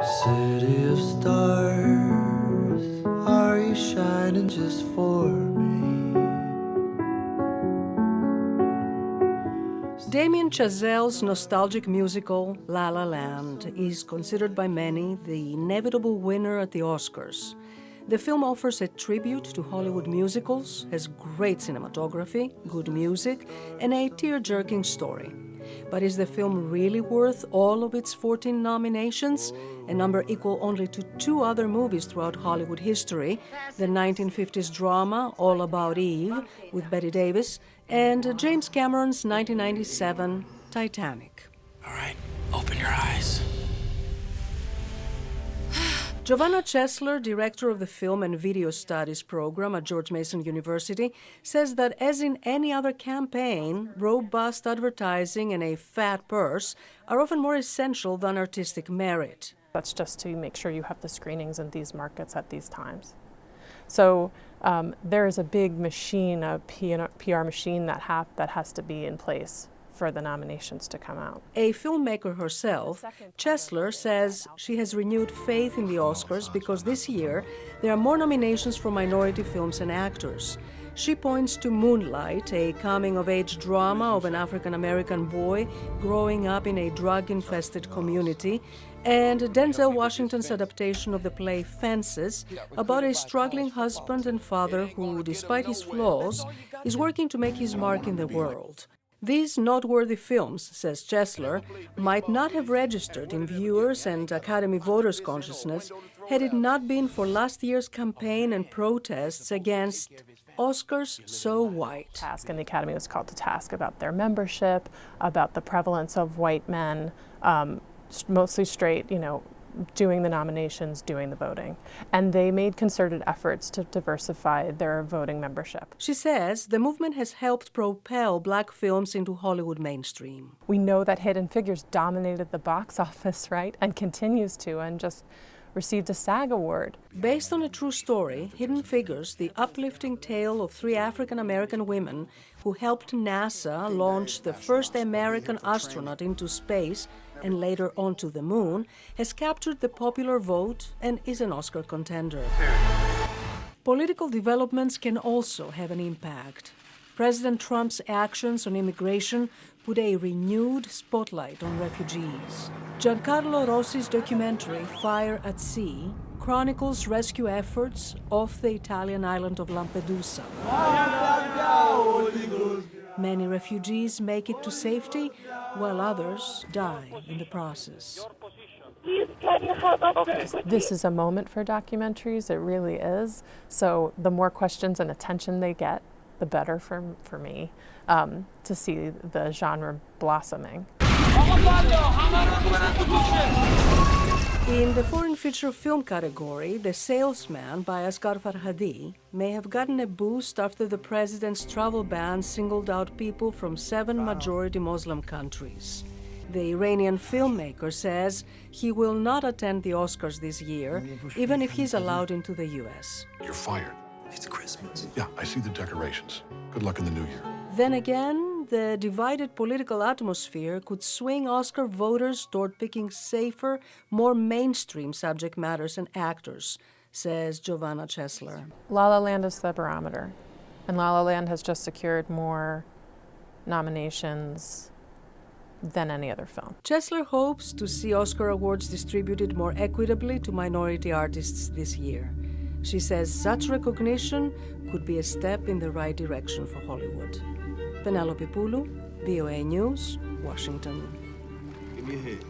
City of stars, are you shining just for me? Damien Chazelle's nostalgic musical La La Land is considered by many the inevitable winner at the Oscars. The film offers a tribute to Hollywood musicals, has great cinematography, good music, and a tear-jerking story. But is the film really worth all of its 14 nominations? A number equal only to two other movies throughout Hollywood history, the 1950s drama All About Eve with Bette Davis, and James Cameron's 1997 Titanic. All right, open your eyes. Giovanna Chesler, director of the Film and Video Studies program at George Mason University, says that as in any other campaign, robust advertising and a fat purse are often more essential than artistic merit. That's just to make sure you have the screenings in these markets at these times. So there is a big machine, a PR machine that has to be in place for the nominations to come out. A filmmaker herself, Chesler says she has renewed faith in the Oscars because this year there are more nominations for minority films and actors. She points to Moonlight, a coming-of-age drama of an African-American boy growing up in a drug-infested community, and Denzel Washington's adaptation of the play Fences, about a struggling husband and father who, despite his flaws, is working to make his mark in the world. These noteworthy films, says Chesler, might not have registered in viewers' and Academy voters' consciousness had it not been for last year's campaign and protests against Oscars so white. And the Academy was called to task about their membership, about the prevalence of white men, mostly straight, doing the nominations, doing the voting. And they made concerted efforts to diversify their voting membership. She says the movement has helped propel black films into Hollywood mainstream. We know that Hidden Figures dominated the box office, right? And continues to, and just received a SAG award. Based on a true story, Hidden Figures, the uplifting tale of three African-American women who helped NASA launch the first American astronaut into space and later onto the moon, has captured the popular vote and is an Oscar contender. Political developments can also have an impact. President Trump's actions on immigration put a renewed spotlight on refugees. Giancarlo Rossi's documentary, Fire at Sea, chronicles rescue efforts off the Italian island of Lampedusa. Many refugees make it to safety, while others die in the process. This is a moment for documentaries, it really is. So the more questions and attention they get, the better for me to see the genre blossoming. In the foreign feature film category, The Salesman by Asghar Farhadi may have gotten a boost after the president's travel ban singled out people from 7 majority Muslim countries. The Iranian filmmaker says he will not attend the Oscars this year, even if he's allowed into the U.S. You're fired. It's Christmas. Yeah, I see the decorations. Good luck in the new year. Then again, the divided political atmosphere could swing Oscar voters toward picking safer, more mainstream subject matters and actors, says Giovanna Chesler. La La Land is the barometer, and La La Land has just secured more nominations than any other film. Chesler hopes to see Oscar awards distributed more equitably to minority artists this year. She says such recognition could be a step in the right direction for Hollywood. Penelope Poulou, VOA News, Washington. Give me a hit.